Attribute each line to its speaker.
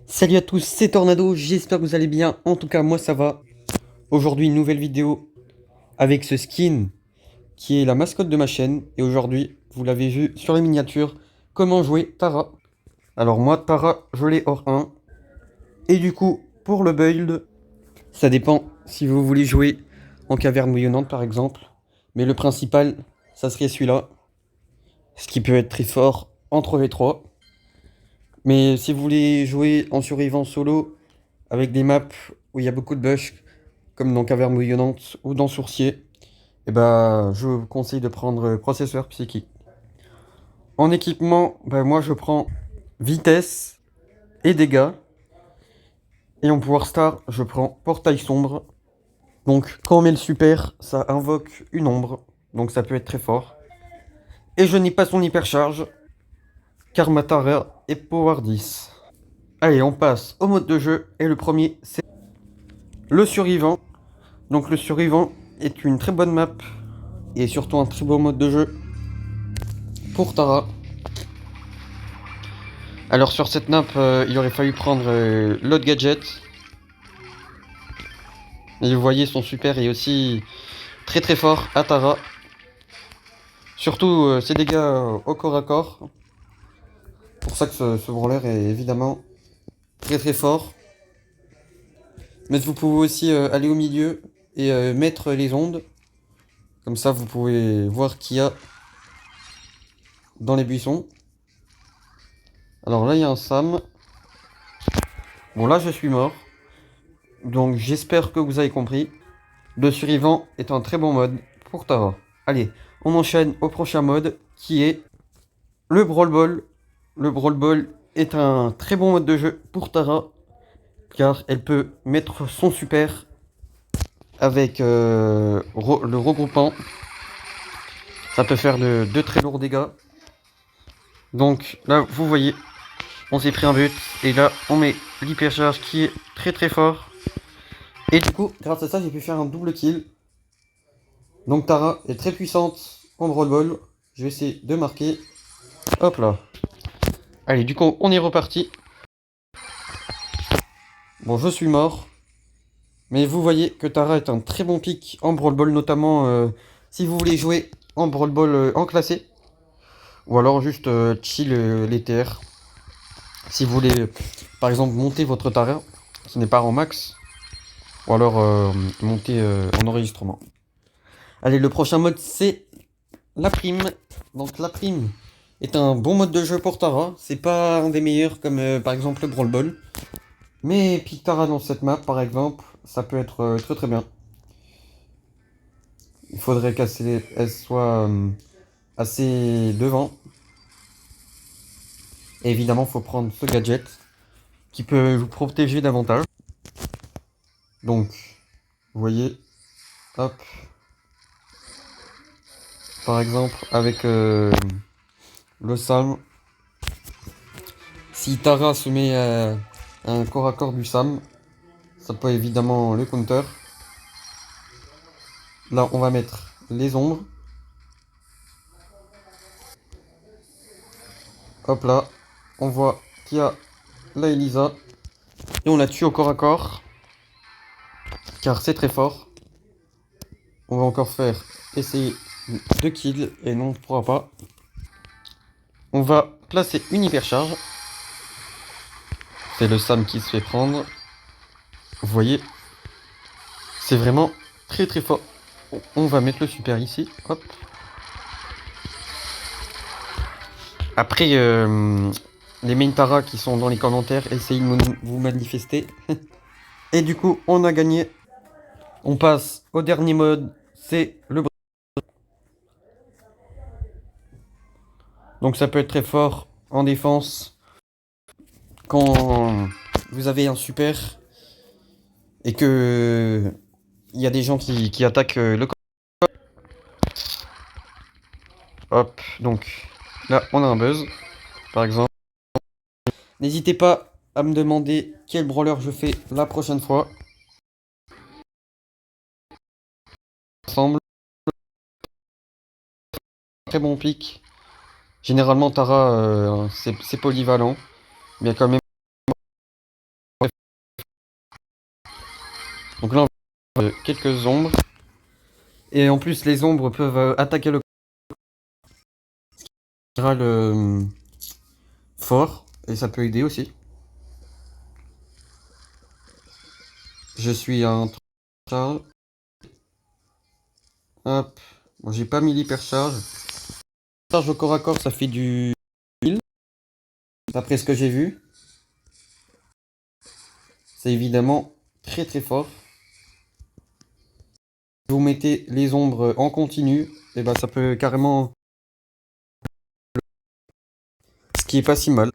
Speaker 1: Salut à tous, c'est Tornado, j'espère que vous allez bien, en tout cas moi ça va. Aujourd'hui une nouvelle vidéo avec ce skin qui est la mascotte de ma chaîne. Et aujourd'hui, vous l'avez vu sur les miniatures, comment jouer Tara. Alors moi Tara, je l'ai hors 1. Et du coup, pour le build, ça dépend si vous voulez jouer en caverne bouillonnante par exemple. Mais le principal, ça serait celui-là. Ce qui peut être très fort entre les trois. Mais si vous voulez jouer en survivant solo, avec des maps où il y a beaucoup de bush, comme dans Caverne Bouillonnante ou dans Sourcier, et bah, je vous conseille de prendre processeur psychique. En équipement, bah, moi je prends vitesse et dégâts. Et en pouvoir star, je prends portail sombre. Donc quand on met le super, ça invoque une ombre. Donc ça peut être très fort. Et je n'ai pas son hypercharge, car ma Tara est power 10. Allez, on passe au mode de jeu. Et le premier, c'est le survivant. Donc le survivant est une très bonne map et surtout un très beau mode de jeu pour Tara. Alors sur cette map, il aurait fallu prendre l'autre gadget. Et vous voyez, son super est aussi très très fort à Tara. Surtout ses dégâts au corps à corps. Pour ça que ce brawler est évidemment très très fort. Mais vous pouvez aussi aller au milieu et mettre les ondes. Comme ça vous pouvez voir qu'il y a dans les buissons. Alors là il y a un Sam. Bon là je suis mort. Donc j'espère que vous avez compris. Le survivant est un très bon mode pour Tara. Allez, on enchaîne au prochain mode qui est le Brawl Ball. Le Brawl Ball est un très bon mode de jeu pour Tara car elle peut mettre son super avec le regroupant. Ça peut faire de très lourds dégâts. Donc là, vous voyez, on s'est pris un but et là, on met l'hypercharge qui est très très fort. Et du coup, grâce à ça, j'ai pu faire un double kill. Donc Tara est très puissante en Brawl Ball. Je vais essayer de marquer. Hop là. Allez, du coup, on est reparti. Bon, je suis mort. Mais vous voyez que Tara est un très bon pick en Brawl Ball, notamment si vous voulez jouer en Brawl Ball en classé. Ou alors juste chill les TR. Si vous voulez, par exemple, monter votre Tara, qui n'est pas en max. Ou alors monter en enregistrement. Allez, le prochain mode, c'est la prime. Donc la prime est un bon mode de jeu pour Tara. C'est pas un des meilleurs comme par exemple le Brawl Ball. Mais pique Tara dans cette map par exemple, ça peut être très très bien. Il faudrait qu'elle soit assez devant. Et évidemment, il faut prendre ce gadget qui peut vous protéger davantage. Donc, vous voyez, hop. Par exemple, avec le Sam, si Tara se met un corps à corps du Sam, ça peut évidemment le counter. Là, on va mettre les ombres. Hop là, on voit qu'il y a la Elisa. Et on la tue au corps à corps. Car c'est très fort. On va encore faire essayer 2 kills. Et non, on ne pourra pas. On va placer une hypercharge. C'est le Sam qui se fait prendre. Vous voyez, c'est vraiment très très fort. On va mettre le super ici. Hop. Après, les main Tara qui sont dans les commentaires, essayez de vous manifester. Et du coup, on a gagné. On passe au dernier mode, c'est le... Donc ça peut être très fort en défense quand vous avez un super et que il y a des gens qui attaquent le... Hop, donc là on a un buzz, par exemple. N'hésitez pas à me demander quel brawler je fais la prochaine fois. Ensemble, très bon pick. Généralement Tara, c'est polyvalent, mais il y a quand même Donc là, on va quelques ombres. Et en plus, les ombres peuvent attaquer le fort. Et ça peut aider aussi. Je suis un charge. Hop. Bon, j'ai pas mis l'hypercharge. Charge au corps à corps, ça fait du 1000. D'après ce que j'ai vu. C'est évidemment très très fort. Vous mettez les ombres en continu. Et ben ça peut carrément. Ce qui est pas si mal.